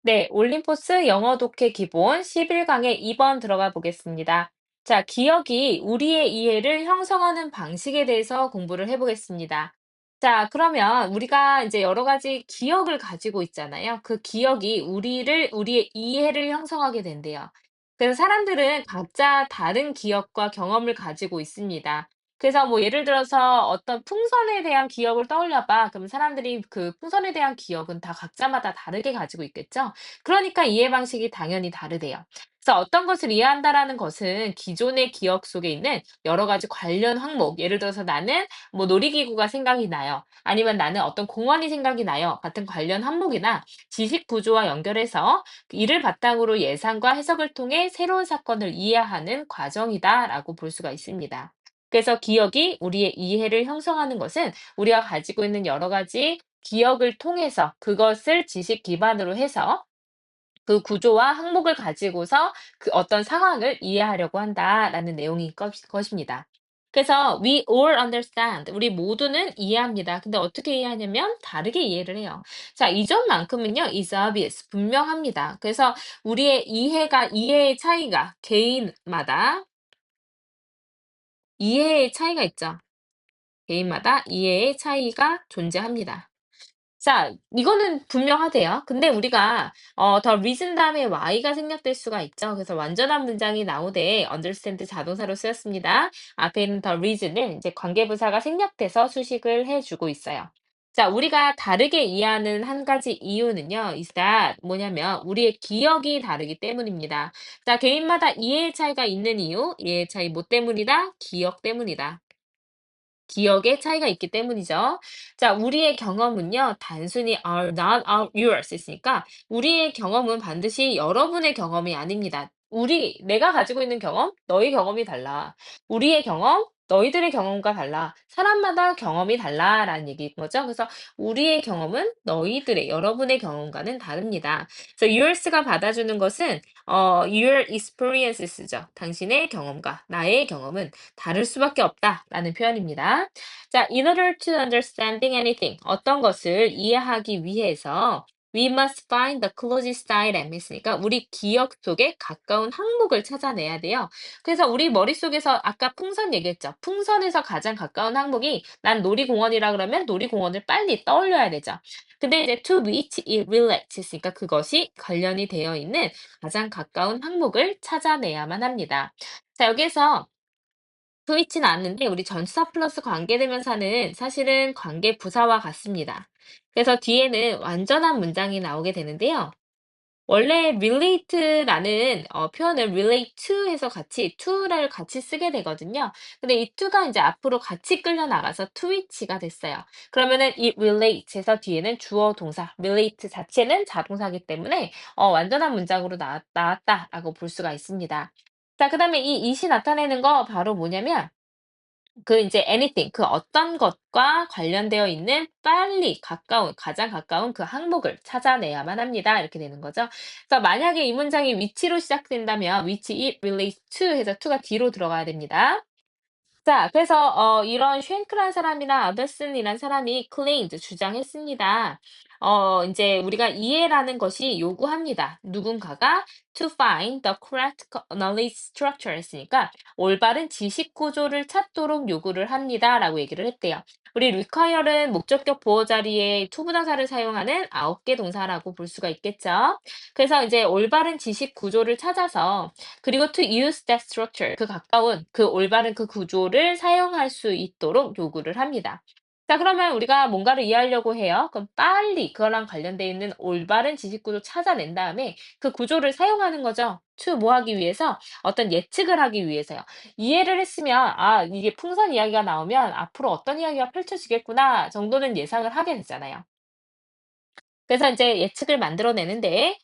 네, 올림포스 영어 독해 기본 11강에 2번 들어가 보겠습니다. 자, 기억이 우리의 이해를 형성하는 방식에 대해서 공부를 해보겠습니다. 자, 그러면 우리가 이제 여러 가지 기억을 가지고 있잖아요. 그 기억이 우리의 이해를 형성하게 된대요. 그래서 사람들은 각자 다른 기억과 경험을 가지고 있습니다. 그래서 뭐 예를 들어서 어떤 풍선에 대한 기억을 떠올려 봐. 그럼 사람들이 그 풍선에 대한 기억은 다 각자마다 다르게 가지고 있겠죠? 그러니까 이해 방식이 당연히 다르대요. 그래서 어떤 것을 이해한다라는 것은 기존의 기억 속에 있는 여러 가지 관련 항목, 예를 들어서 나는 뭐 놀이기구가 생각이 나요. 아니면 나는 어떤 공원이 생각이 나요. 같은 관련 항목이나 지식 구조와 연결해서 이를 바탕으로 예상과 해석을 통해 새로운 사건을 이해하는 과정이다라고 볼 수가 있습니다. 그래서 기억이 우리의 이해를 형성하는 것은 우리가 가지고 있는 여러 가지 기억을 통해서 그것을 지식 기반으로 해서 그 구조와 항목을 가지고서 그 어떤 상황을 이해하려고 한다라는 내용인 것입니다. 그래서 we all understand. 우리 모두는 이해합니다. 근데 어떻게 이해하냐면 다르게 이해를 해요. 자, 이 점만큼은요, is obvious. 분명합니다. 그래서 우리의 이해의 차이가 개인마다 이해의 차이가 있죠. 개인마다 이해의 차이가 존재합니다. 자, 이거는 분명하대요. 근데 우리가 더 reason 다음에 y가 생략될 수가 있죠. 그래서 완전한 문장이 나오되 understand 자동사로 쓰였습니다. 앞에 있는 the reason을 이제 관계부사가 생략돼서 수식을 해주고 있어요. 자, 우리가 다르게 이해하는 한 가지 이유는요, is that 뭐냐면 우리의 기억이 다르기 때문입니다. 자, 개인마다 이해의 차이가 있는 이유, 이해의 차이 뭐 때문이다? 기억 때문이다. 기억의 차이가 있기 때문이죠. 자, 우리의 경험은요, 단순히 are not yours 있으니까 우리의 경험은 반드시 여러분의 경험이 아닙니다. 내가 가지고 있는 경험, 너의 경험이 달라. 우리의 경험, 너희들의 경험과 달라. 사람마다 경험이 달라라는 얘기인 거죠. 그래서 우리의 경험은 여러분의 경험과는 다릅니다. 그래서 yours가 받아주는 것은 your experiences죠. 당신의 경험과 나의 경험은 다를 수밖에 없다라는 표현입니다. 자, in order to understanding anything, 어떤 것을 이해하기 위해서 we must find the closest item 했으니까 우리 기억 속에 가까운 항목을 찾아내야 돼요. 그래서 우리 머릿속에서 아까 풍선 얘기했죠. 풍선에서 가장 가까운 항목이 난 놀이공원이라 그러면 놀이공원을 빨리 떠올려야 되죠. 근데 이제 to which it relates 했으니까 그것이 관련이 되어 있는 가장 가까운 항목을 찾아내야만 합니다. 자, 여기서 스위치는 않는데 우리 전치사 플러스 관계대명사는 사실은 관계 부사와 같습니다. 그래서 뒤에는 완전한 문장이 나오게 되는데요. 원래 relate라는 표현을 relate to 해서 같이 to를 같이 쓰게 되거든요. 근데 이 to가 이제 앞으로 같이 끌려 나가서 to which가 됐어요. 그러면은 it relates 해서 뒤에는 주어 동사 relate 자체는 자동사기 때문에 완전한 문장으로 나왔다라고 볼 수가 있습니다. 자, 그다음에 이 it이 나타내는 거 바로 뭐냐면 그 이제 anything 그 어떤 것과 관련되어 있는 가장 가까운 그 항목을 찾아내야만 합니다. 이렇게 되는 거죠. 그래서 만약에 이 문장이 위치로 시작된다면 which it relates to 해서 to가 뒤로 들어가야 됩니다. 자, 그래서 이런 쉔크란 사람이나 아더슨이란 사람이 claimed 주장했습니다. 인제 우리가 이해라는 것이 요구합니다. 누군가가 to find the correct knowledge structure 했으니까 올바른 지식 구조를 찾도록 요구를 합니다라고 얘기를 했대요. 우리 require은 목적격 보호 자리에 to 부정사를 사용하는 9개 동사라고 볼 수가 있겠죠. 그래서 이제 올바른 지식 구조를 찾아서 그리고 to use that structure 그 올바른 그 구조를 사용할 수 있도록 요구를 합니다. 자, 그러면 우리가 뭔가를 이해하려고 해요. 그럼 빨리 그거랑 관련돼 있는 올바른 지식 구조 찾아낸 다음에 그 구조를 사용하는 거죠. to 뭐 하기 위해서? 어떤 예측을 하기 위해서요. 이해를 했으면 아, 이게 풍선 이야기가 나오면 앞으로 어떤 이야기가 펼쳐지겠구나 정도는 예상을 하게 되잖아요. 그래서 이제 예측을 만들어내는데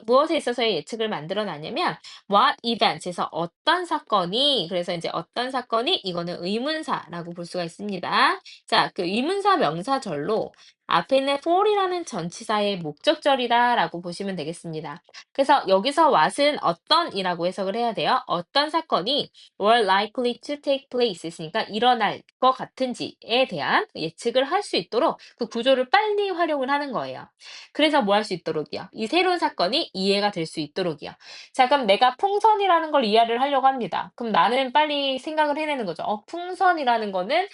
무엇에 있어서의 예측을 만들어내냐면 what events에서 어떤 사건이 그래서 이제 어떤 사건이 이거는 의문사라고 볼 수가 있습니다. 자, 그 의문사 명사절로 음. 앞에 있는 for이라는 전치사의 목적절이다라고 보시면 되겠습니다. 그래서 여기서 what은 어떤이라고 해석을 해야 돼요. 어떤 사건이 were likely to take place 있으니까 일어날 것 같은지에 대한 예측을 할 수 있도록 그 구조를 빨리 활용을 하는 거예요. 그래서 뭐 할 수 있도록이요. 이 새로운 사건이 이해가 될 수 있도록이요. 자, 그럼 내가 풍선이라는 걸 이해를 하려고 합니다. 그럼 나는 빨리 생각을 해내는 거죠. 풍선이라는 거는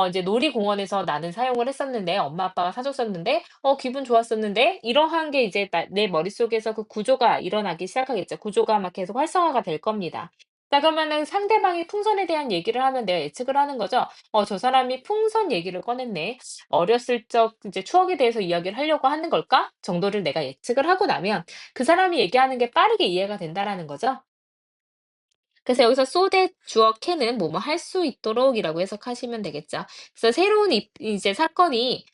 이제 놀이공원에서 나는 사용을 했었는데 엄마 아빠가 사줬었는데 기분 좋았었는데 이러한 게 이제 내 머릿속에서 그 구조가 일어나기 시작하겠죠. 구조가 막 계속 활성화가 될 겁니다. 자, 그러면은 상대방이 풍선에 대한 얘기를 하면 내가 예측을 하는 거죠. 저 사람이 풍선 얘기를 꺼냈네. 어렸을 적 이제 추억에 대해서 이야기를 하려고 하는 걸까? 정도를 내가 예측을 하고 나면 그 사람이 얘기하는 게 빠르게 이해가 된다라는 거죠. 그래서 여기서 so that 주어 can은 뭐뭐 할 수 있도록이라고 해석하시면 되겠죠. 그래서 새로운 이제 사건이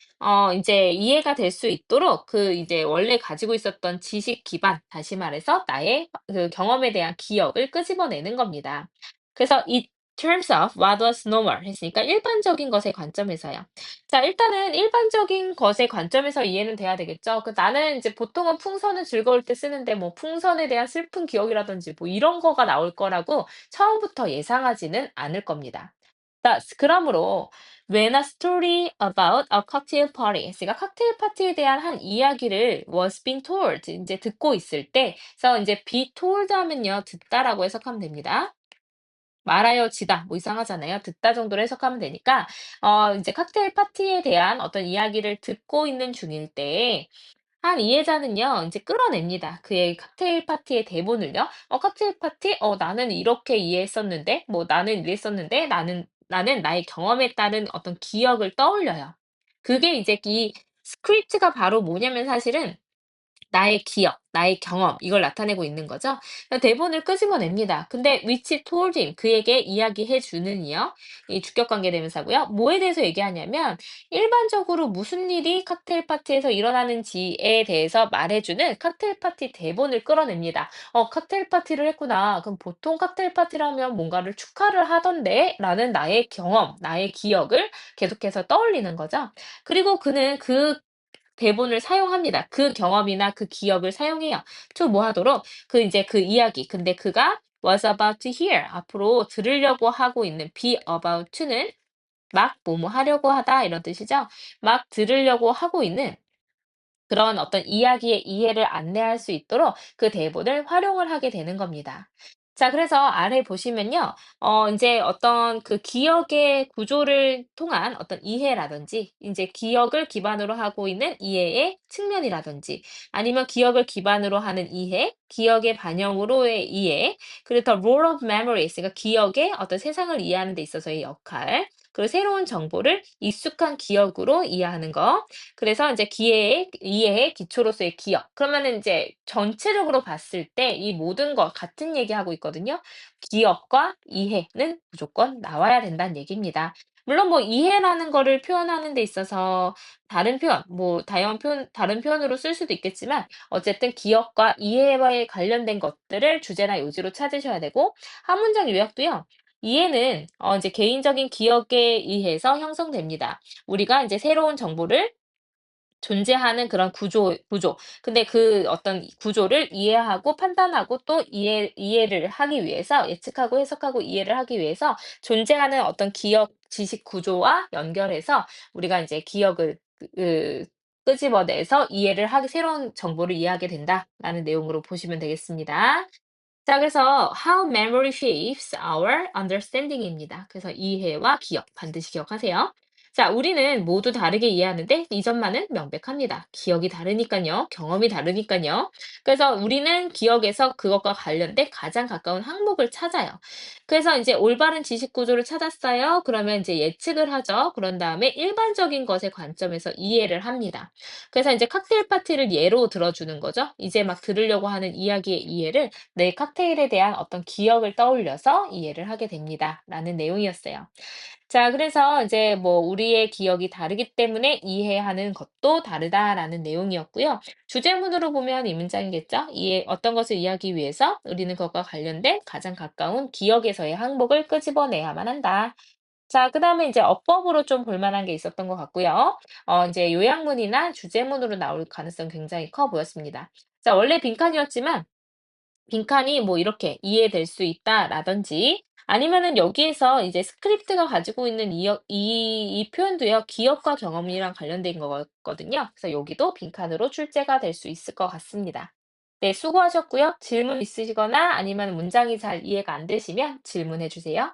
이제 이해가 될 수 있도록 그 이제 원래 가지고 있었던 지식 기반, 다시 말해서 나의 그 경험에 대한 기억을 끄집어내는 겁니다. 그래서 in terms of what was normal 했으니까 일반적인 것의 관점에서요. 자, 일단은 일반적인 것의 관점에서 이해는 돼야 되겠죠. 나는 이제 보통은 풍선을 즐거울 때 쓰는데 뭐 풍선에 대한 슬픈 기억이라든지 뭐 이런 거가 나올 거라고 처음부터 예상하지는 않을 겁니다. 자, 그러므로 when a story about a cocktail party 그러니까 칵테일 파티에 대한 한 이야기를 was being told 이제 듣고 있을 때 그래서 이제 be told 하면요 듣다라고 해석하면 됩니다. 말하여지다 뭐 이상하잖아요. 듣다 정도로 해석하면 되니까 이제 칵테일 파티에 대한 어떤 이야기를 듣고 있는 중일 때 한 이해자는요, 이제 끌어냅니다. 그의 칵테일 파티의 대본을요. 칵테일 파티? 나는 이렇게 이해했었는데, 뭐, 나는 이랬었는데, 나는 나의 경험에 따른 어떤 기억을 떠올려요. 그게 이제 이 스크립트가 바로 뭐냐면 사실은 나의 기억, 나의 경험 이걸 나타내고 있는 거죠. 대본을 끄집어냅니다. 근데 which told him 그에게 이야기해 주는이요. 이 주격 관계 대명사고요. 뭐에 대해서 얘기하냐면 일반적으로 무슨 일이 칵테일 파티에서 일어나는지에 대해서 말해주는 칵테일 파티 대본을 끌어냅니다. 칵테일 파티를 했구나. 그럼 보통 칵테일 파티라면 뭔가를 축하를 하던데라는 나의 경험, 나의 기억을 계속해서 떠올리는 거죠. 그리고 그는 그 대본을 사용합니다. 그 경험이나 그 기억을 사용해요. to 뭐 하도록? 그 이제 그 이야기. 근데 그가 was about to hear. 앞으로 들으려고 하고 있는 be about to는 막 뭐뭐 하려고 하다 이런 뜻이죠. 막 들으려고 하고 있는 그런 어떤 이야기의 이해를 안내할 수 있도록 그 대본을 활용을 하게 되는 겁니다. 자, 그래서 아래 보시면요. 이제 어떤 그 기억의 구조를 통한 어떤 이해라든지, 이제 기억을 기반으로 하고 있는 이해의 측면이라든지, 아니면 기억을 기반으로 하는 이해, 기억의 반영으로의 이해, 그리고 더 role of memories, 그러니까 기억의 어떤 세상을 이해하는 데 있어서의 역할, 그리고 새로운 정보를 익숙한 기억으로 이해하는 것, 그래서 이제 이해의 기초로서의 기억. 그러면은 이제 전체적으로 봤을 때 이 모든 것 같은 얘기하고 있거든요. 기억과 이해는 무조건 나와야 된다는 얘기입니다. 물론 뭐 이해라는 거를 표현하는 데 있어서 다른 표현, 뭐 다양한 표현, 다른 표현으로 쓸 수도 있겠지만 어쨌든 기억과 이해와의 관련된 것들을 주제나 요지로 찾으셔야 되고 한 문장 요약도요. 이해는 이제 개인적인 기억에 의해서 형성됩니다. 우리가 이제 새로운 정보를 존재하는 그런 구조. 근데 그 어떤 구조를 이해하고 판단하고 또 이해를 하기 위해서 예측하고 해석하고 이해를 하기 위해서 존재하는 어떤 기억 지식 구조와 연결해서 우리가 이제 기억을 끄집어내서 이해를 하게 새로운 정보를 이해하게 된다라는 내용으로 보시면 되겠습니다. 자, 그래서 how memory shapes our understanding입니다. 그래서 이해와 기억 반드시 기억하세요. 자, 우리는 모두 다르게 이해하는데 이 점만은 명백합니다. 기억이 다르니까요. 경험이 다르니까요. 그래서 우리는 기억에서 그것과 관련된 가장 가까운 항목을 찾아요. 그래서 이제 올바른 지식 구조를 찾았어요. 그러면 이제 예측을 하죠. 그런 다음에 일반적인 것의 관점에서 이해를 합니다. 그래서 이제 칵테일 파티를 예로 들어주는 거죠. 이제 막 들으려고 하는 이야기의 이해를 내 칵테일에 대한 어떤 기억을 떠올려서 이해를 하게 됩니다. 라는 내용이었어요. 자, 그래서 이제 뭐 우리의 기억이 다르기 때문에 이해하는 것도 다르다라는 내용이었고요. 주제문으로 보면 이 문장이겠죠? 어떤 것을 이해하기 위해서 우리는 그것과 관련된 가장 가까운 기억에서의 항목을 끄집어내야만 한다. 자, 그다음에 이제 어법으로 좀 볼 만한 게 있었던 것 같고요. 이제 요약문이나 주제문으로 나올 가능성이 굉장히 커 보였습니다. 자, 원래 빈칸이었지만 빈칸이 뭐 이렇게 "이해될 수 있다."라든지 아니면은 여기에서 이제 스크립트가 가지고 있는 이 표현도요, 기억과 경험이랑 관련된 거거든요. 그래서 여기도 빈칸으로 출제가 될 수 있을 것 같습니다. 네, 수고하셨고요. 질문 있으시거나 아니면 문장이 잘 이해가 안 되시면 질문해 주세요.